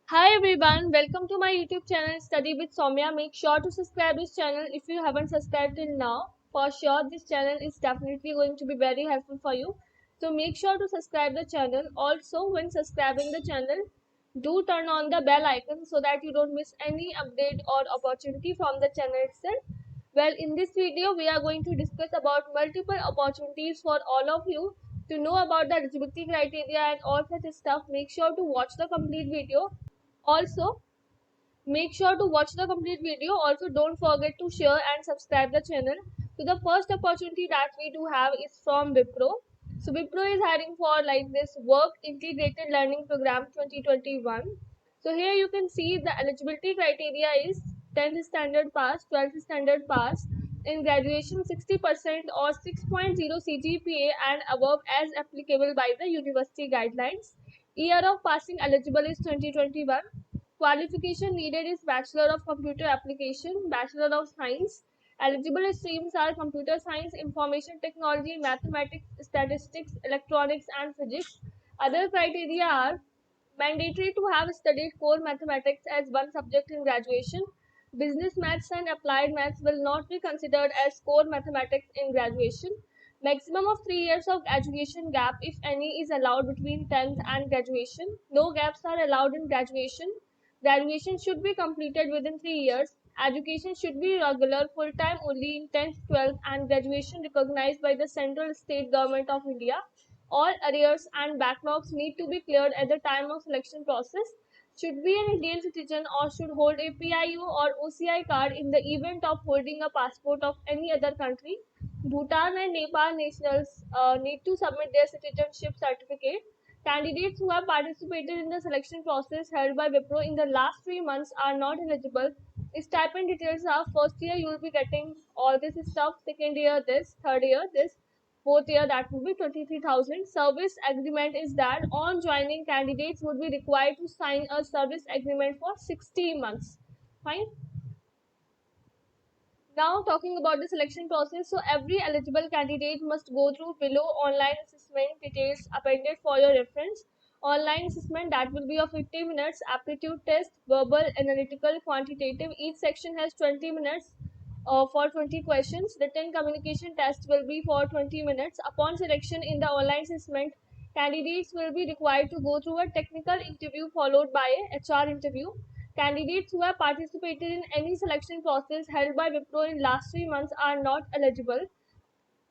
Hi everyone, welcome to my YouTube channel Study with Soumya. Make sure to subscribe this channel if you haven't subscribed till now. For sure, this channel is definitely going to be very helpful for you. So make sure to subscribe the channel. Also, when subscribing the channel, do turn on the bell icon so that you don't miss any update or opportunity from the channel itself. Well, in this video, we are going to discuss about multiple opportunities for all of you. To know about the eligibility criteria and all such stuff, make sure to watch the complete video. Also, make sure to watch the complete video. Also, don't forget to share and subscribe the channel. So the first opportunity that we do have is from Wipro. So Wipro is hiring for like this Work Integrated Learning Program 2021. So here you can see the eligibility criteria is 10th standard pass, 12th standard pass, in graduation 60% or 6.0 CGPA and above as applicable by the university guidelines. Year of passing eligible is 2021. Qualification needed is Bachelor of Computer Application, Bachelor of Science. Eligible streams are Computer Science, Information Technology, Mathematics, Statistics, Electronics, and Physics. Other criteria are mandatory to have studied core mathematics as one subject in graduation. Business maths and applied maths will not be considered as core mathematics in graduation. Maximum of 3 years of education gap, if any, is allowed between 10th and graduation. No gaps are allowed in graduation. Graduation should be completed within 3 years. Education should be regular, full time only in 10th, 12th, and graduation recognized by the central state government of India. All arrears and backlogs need to be cleared at the time of selection process. Should be an Indian citizen or should hold a PIU or OCI card in the event of holding a passport of any other country. Bhutan and Nepal nationals need to submit their citizenship certificate. Candidates who have participated in the selection process held by Wipro in the last 3 months are not eligible. Stipend details are: first year you will be getting all this stuff, second year this, third year this, fourth year that would be 23,000. Service agreement is that on joining, candidates would be required to sign a service agreement for 60 months. Fine. Now talking about the selection process, so every eligible candidate must go through below online assessment details appended for your reference. Online assessment that will be of 50 minutes, aptitude test, verbal, analytical, quantitative. Each section has 20 minutes for 20 questions. Written communication test will be for 20 minutes. Upon selection in the online assessment, candidates will be required to go through a technical interview followed by a HR interview. Candidates who have participated in any selection process held by Wipro in last 3 months are not eligible.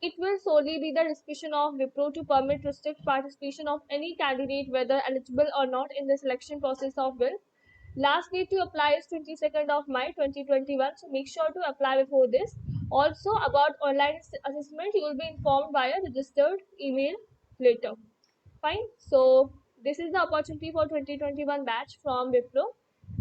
It will solely be the discretion of Wipro to permit restrict participation of any candidate, whether eligible or not, in the selection process of WIL. Last date to apply is 22nd of May 2021. So make sure to apply before this. Also about online assessment, you will be informed via registered email later. Fine. So this is the opportunity for 2021 batch from Wipro.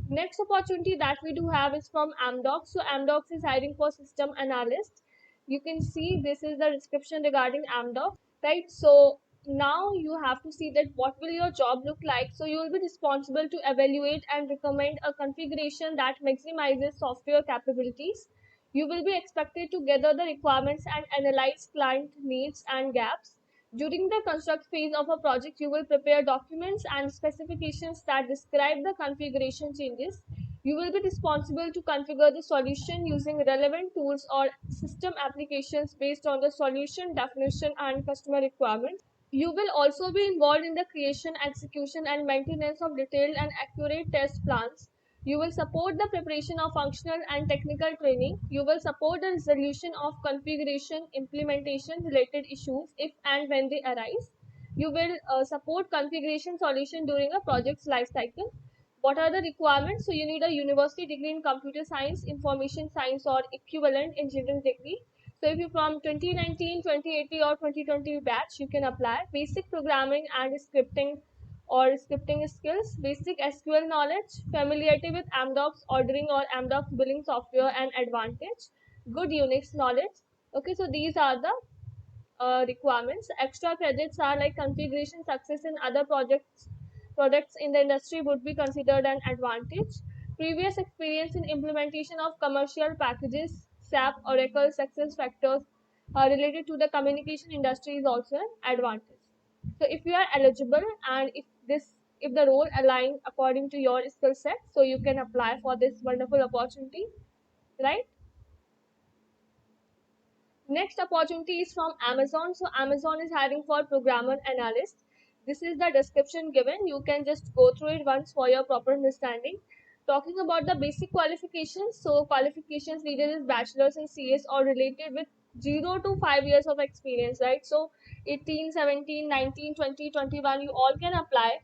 Next opportunity that we do have is from Amdocs. So Amdocs is hiring for system analyst. You can see this is the description regarding Amdocs, right? So now you have to see that what will your job look like. So you will be responsible to evaluate and recommend a configuration that maximizes software capabilities. You will be expected to gather the requirements and analyze client needs and gaps. During the construct phase of a project, you will prepare documents and specifications that describe the configuration changes. You will be responsible to configure the solution using relevant tools or system applications based on the solution definition and customer requirements. You will also be involved in the creation, execution, and maintenance of detailed and accurate test plans. You will support the preparation of functional and technical training. You will support the resolution of configuration implementation related issues if and when they arise. You will support configuration solution during a project's life cycle. What are the requirements? So you need a university degree in computer science, information science, or equivalent engineering degree. So if you're from 2019, 2080, or 2020 batch, you can apply. Basic programming and scripting or scripting skills, basic SQL knowledge, familiarity with Amdocs ordering or Amdocs billing software and advantage, good Unix knowledge. Okay, so these are the requirements. Extra credits are like configuration success in other products in the industry would be considered an advantage. Previous experience in implementation of commercial packages, SAP, Oracle, success factors related to the communication industry is also an advantage. So if you are eligible and if this if the role aligns according to your skill set, so you can apply for this wonderful opportunity, right? Next opportunity is from Amazon. So Amazon is hiring for programmer analyst. This is the description given. You can just go through it once for your proper understanding. Talking about the basic qualifications. So qualifications needed is bachelor's in CS or related with 0 to 5 years of experience, right? So 18, 17, 19, 20, 21, you all can apply.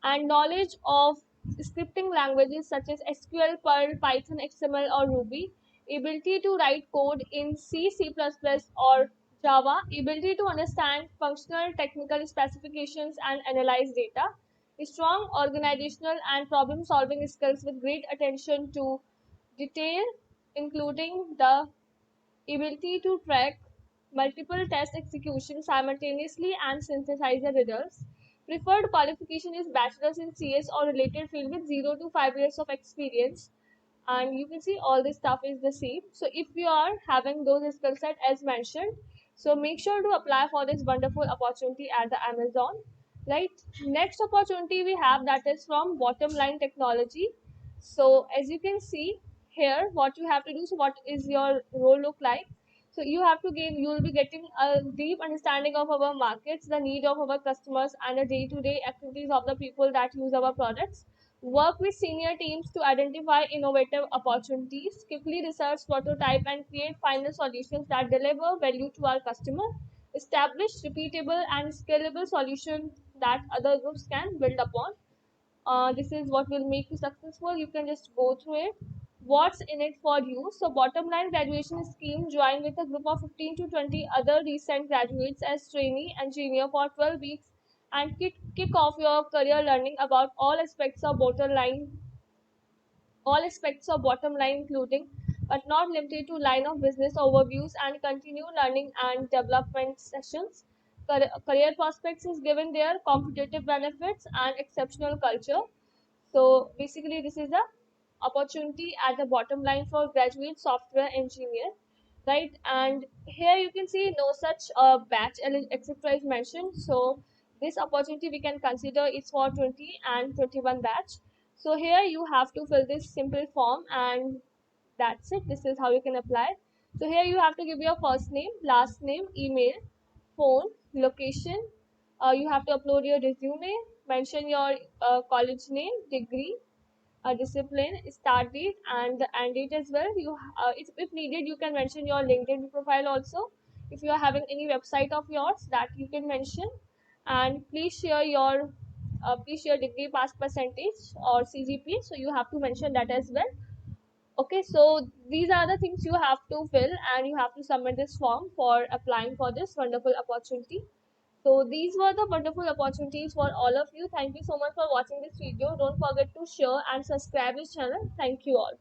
And knowledge of scripting languages such as SQL, Perl, Python, XML, or Ruby, ability to write code in C, C++, or Java, ability to understand functional technical specifications and analyze data, strong organizational and problem solving skills with great attention to detail, including the ability to track multiple test executions simultaneously and synthesize the results. Preferred qualification is bachelor's in CS or related field with 0 to 5 years of experience. And you can see all this stuff is the same. So if you are having those skill set as mentioned, so make sure to apply for this wonderful opportunity at the Amazon. Right. Next opportunity we have, that is from Bottom Line Technology. So as you can see here, what you have to do, so what is your role look like? So you have to gain, you will be getting a deep understanding of our markets, the need of our customers, and the day-to-day activities of the people that use our products. Work with senior teams to identify innovative opportunities, quickly research, prototype, and create final solutions that deliver value to our customer. Establish repeatable and scalable solutions that other groups can build upon. This is what will make you successful. You can just go through it. What's in it for you? So bottom line, graduation scheme, join with a group of 15 to 20 other recent graduates as trainee engineer for 12 weeks and kick off your career learning about all aspects of bottom line, including but not limited to line of business overviews, and continue learning and development sessions. Career prospects is given there, competitive benefits, and exceptional culture. So basically, this is the opportunity at the bottom line for graduate software engineer, right? And here you can see no such batch etc. is mentioned. So this opportunity we can consider is for 20 and 21 batch. So here you have to fill this simple form, and that's it. This is how you can apply. So here you have to give your first name, last name, email, phone, location. You have to upload your resume, mention your college name, degree, discipline, start date, and the end date as well. If needed, you can mention your LinkedIn profile also. If you are having any website of yours, that you can mention. And please share degree pass percentage or CGPA. So you have to mention that as well. Okay, so these are the things you have to fill, and you have to submit this form for applying for this wonderful opportunity. So these were the wonderful opportunities for all of you. Thank you so much for watching this video. Don't forget to share and subscribe this channel. Thank you all.